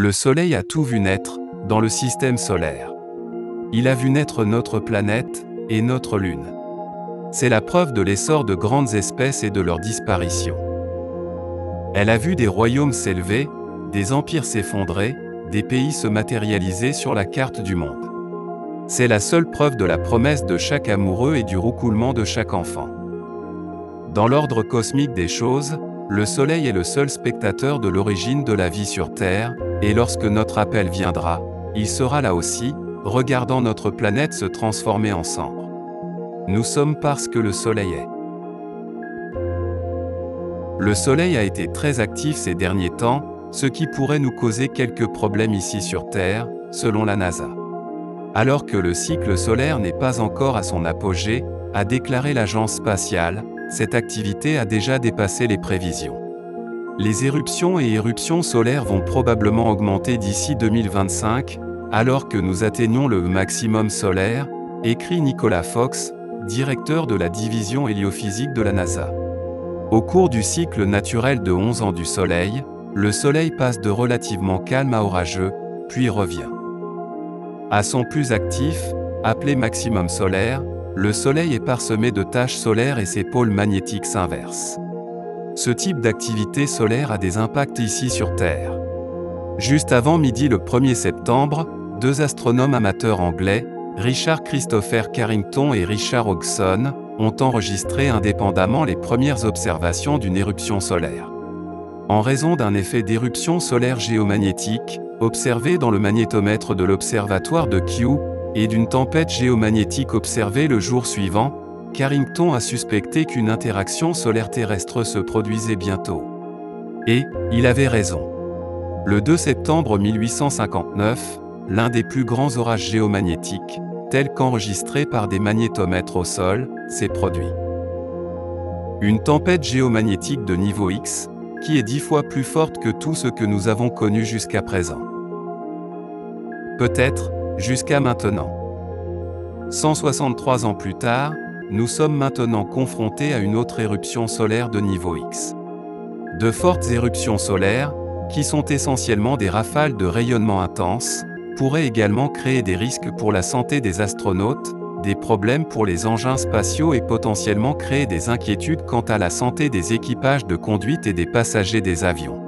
Le Soleil a tout vu naître, dans le système solaire. Il a vu naître notre planète, et notre Lune. C'est la preuve de l'essor de grandes espèces et de leur disparition. Elle a vu des royaumes s'élever, des empires s'effondrer, des pays se matérialiser sur la carte du monde. C'est la seule preuve de la promesse de chaque amoureux et du roucoulement de chaque enfant. Dans l'ordre cosmique des choses, le Soleil est le seul spectateur de l'origine de la vie sur Terre, et lorsque notre appel viendra, il sera là aussi, regardant notre planète se transformer en cendres. Nous sommes parce que le Soleil est. Le Soleil a été très actif ces derniers temps, ce qui pourrait nous causer quelques problèmes ici sur Terre, selon la NASA. Alors que le cycle solaire n'est pas encore à son apogée, a déclaré l'agence spatiale, cette activité a déjà dépassé les prévisions. Les éruptions et éruptions solaires vont probablement augmenter d'ici 2025, alors que nous atteignons le maximum solaire, écrit Nicolas Fox, directeur de la division héliophysique de la NASA. Au cours du cycle naturel de 11 ans du Soleil, le Soleil passe de relativement calme à orageux, puis revient. À son plus actif, appelé maximum solaire, le Soleil est parsemé de taches solaires et ses pôles magnétiques s'inversent. Ce type d'activité solaire a des impacts ici sur Terre. Juste avant midi le 1er septembre, deux astronomes amateurs anglais, Richard Christopher Carrington et Richard Hodgson, ont enregistré indépendamment les premières observations d'une éruption solaire. En raison d'un effet d'éruption solaire géomagnétique, observé dans le magnétomètre de l'observatoire de Kew, et d'une tempête géomagnétique observée le jour suivant, Carrington a suspecté qu'une interaction solaire terrestre se produisait bientôt. Et, il avait raison. Le 2 septembre 1859, l'un des plus grands orages géomagnétiques, tel qu'enregistré par des magnétomètres au sol, s'est produit. Une tempête géomagnétique de niveau X, qui est 10 fois plus forte que tout ce que nous avons connu jusqu'à présent. Peut-être, jusqu'à maintenant. 163 ans plus tard, nous sommes maintenant confrontés à une autre éruption solaire de niveau X. De fortes éruptions solaires, qui sont essentiellement des rafales de rayonnement intense, pourraient également créer des risques pour la santé des astronautes, des problèmes pour les engins spatiaux et potentiellement créer des inquiétudes quant à la santé des équipages de conduite et des passagers des avions.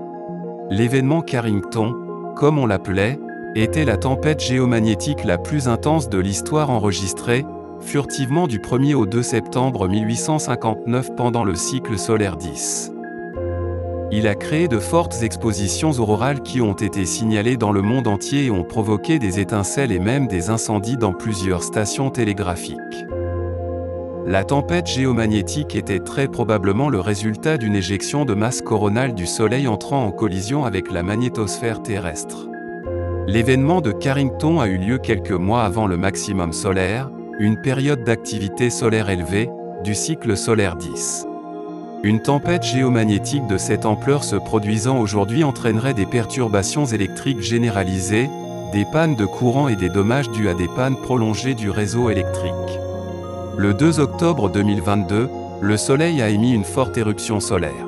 L'événement Carrington, comme on l'appelait, était la tempête géomagnétique la plus intense de l'histoire enregistrée, furtivement du 1er au 2 septembre 1859 pendant le cycle solaire 10. Il a créé de fortes expositions aurorales qui ont été signalées dans le monde entier et ont provoqué des étincelles et même des incendies dans plusieurs stations télégraphiques. La tempête géomagnétique était très probablement le résultat d'une éjection de masse coronale du Soleil entrant en collision avec la magnétosphère terrestre. L'événement de Carrington a eu lieu quelques mois avant le maximum solaire, une période d'activité solaire élevée, du cycle solaire 10. Une tempête géomagnétique de cette ampleur se produisant aujourd'hui entraînerait des perturbations électriques généralisées, des pannes de courant et des dommages dus à des pannes prolongées du réseau électrique. Le 2 octobre 2022, le Soleil a émis une forte éruption solaire.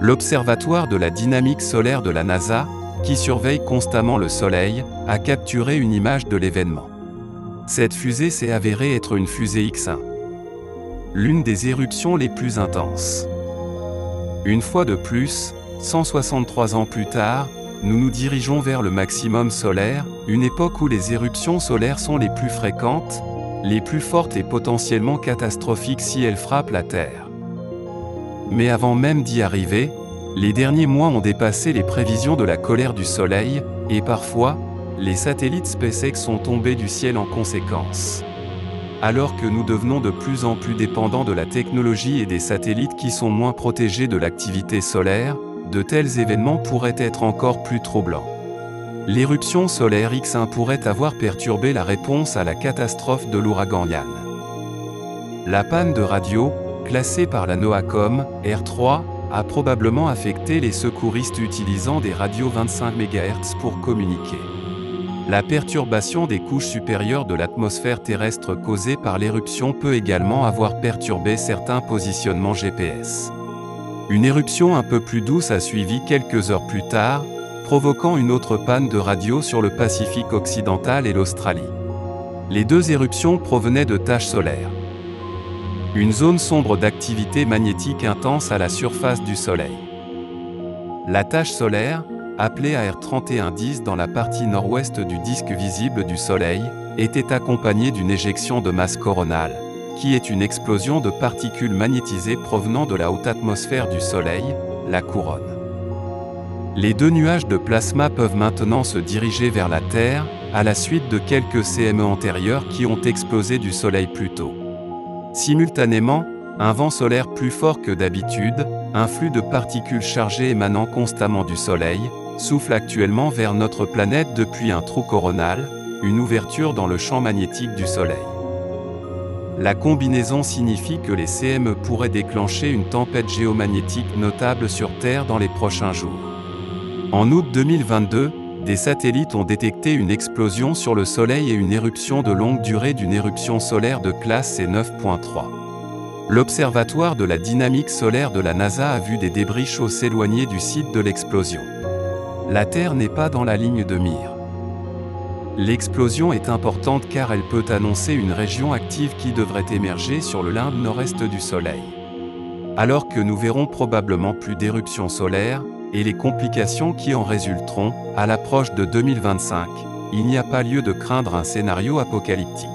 L'Observatoire de la dynamique solaire de la NASA, qui surveille constamment le Soleil, a capturé une image de l'événement. Cette fusée s'est avérée être une fusée X1. L'une des éruptions les plus intenses. Une fois de plus, 163 ans plus tard, nous nous dirigeons vers le maximum solaire, une époque où les éruptions solaires sont les plus fréquentes, les plus fortes et potentiellement catastrophiques si elles frappent la Terre. Mais avant même d'y arriver, les derniers mois ont dépassé les prévisions de la colère du Soleil, et parfois, les satellites SpaceX sont tombés du ciel en conséquence. Alors que nous devenons de plus en plus dépendants de la technologie et des satellites qui sont moins protégés de l'activité solaire, de tels événements pourraient être encore plus troublants. L'éruption solaire X1 pourrait avoir perturbé la réponse à la catastrophe de l'ouragan Ian. La panne de radio, classée par la NOAACOM, R3, a probablement affecté les secouristes utilisant des radios 25 MHz pour communiquer. La perturbation des couches supérieures de l'atmosphère terrestre causée par l'éruption peut également avoir perturbé certains positionnements GPS. Une éruption un peu plus douce a suivi quelques heures plus tard, provoquant une autre panne de radio sur le Pacifique occidental et l'Australie. Les deux éruptions provenaient de taches solaires. Une zone sombre d'activité magnétique intense à la surface du Soleil. La tache solaire, appelée AR3110 dans la partie nord-ouest du disque visible du Soleil, était accompagnée d'une éjection de masse coronale, qui est une explosion de particules magnétisées provenant de la haute atmosphère du Soleil, la couronne. Les deux nuages de plasma peuvent maintenant se diriger vers la Terre, à la suite de quelques CME antérieurs qui ont explosé du Soleil plus tôt. Simultanément, un vent solaire plus fort que d'habitude, un flux de particules chargées émanant constamment du Soleil, souffle actuellement vers notre planète depuis un trou coronal, une ouverture dans le champ magnétique du Soleil. La combinaison signifie que les CME pourraient déclencher une tempête géomagnétique notable sur Terre dans les prochains jours. En août 2022, des satellites ont détecté une explosion sur le Soleil et une éruption de longue durée d'une éruption solaire de classe C9.3. L'Observatoire de la dynamique solaire de la NASA a vu des débris chauds s'éloigner du site de l'explosion. La Terre n'est pas dans la ligne de mire. L'explosion est importante car elle peut annoncer une région active qui devrait émerger sur le limbe nord-est du Soleil. Alors que nous verrons probablement plus d'éruptions solaires, et les complications qui en résulteront, à l'approche de 2025, il n'y a pas lieu de craindre un scénario apocalyptique.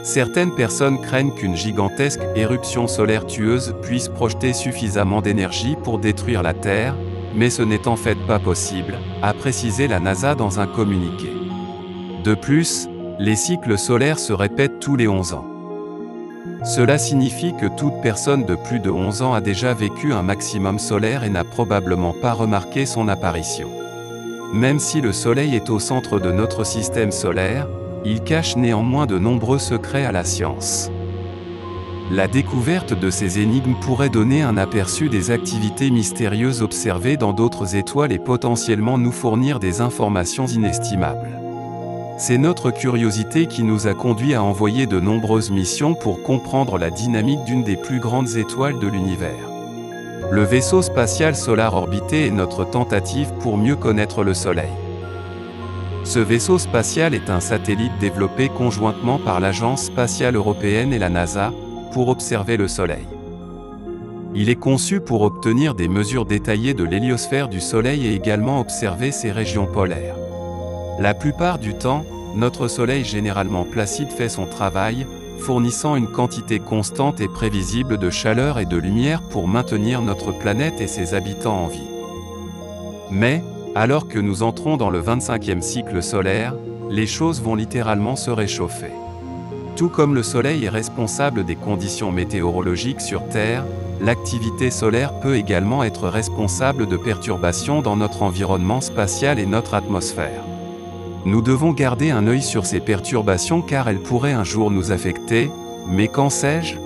Certaines personnes craignent qu'une gigantesque éruption solaire tueuse puisse projeter suffisamment d'énergie pour détruire la Terre, mais ce n'est en fait pas possible, a précisé la NASA dans un communiqué. De plus, les cycles solaires se répètent tous les 11 ans. Cela signifie que toute personne de plus de 11 ans a déjà vécu un maximum solaire et n'a probablement pas remarqué son apparition. Même si le Soleil est au centre de notre système solaire, il cache néanmoins de nombreux secrets à la science. La découverte de ces énigmes pourrait donner un aperçu des activités mystérieuses observées dans d'autres étoiles et potentiellement nous fournir des informations inestimables. C'est notre curiosité qui nous a conduit à envoyer de nombreuses missions pour comprendre la dynamique d'une des plus grandes étoiles de l'univers. Le vaisseau spatial Solar Orbiter est notre tentative pour mieux connaître le Soleil. Ce vaisseau spatial est un satellite développé conjointement par l'Agence spatiale européenne et la NASA, pour observer le Soleil. Il est conçu pour obtenir des mesures détaillées de l'héliosphère du Soleil et également observer ses régions polaires. La plupart du temps, notre Soleil généralement placide fait son travail, fournissant une quantité constante et prévisible de chaleur et de lumière pour maintenir notre planète et ses habitants en vie. Mais, alors que nous entrons dans le 25e cycle solaire, les choses vont littéralement se réchauffer. Tout comme le Soleil est responsable des conditions météorologiques sur Terre, l'activité solaire peut également être responsable de perturbations dans notre environnement spatial et notre atmosphère. Nous devons garder un œil sur ces perturbations car elles pourraient un jour nous affecter, mais quand sais-je ?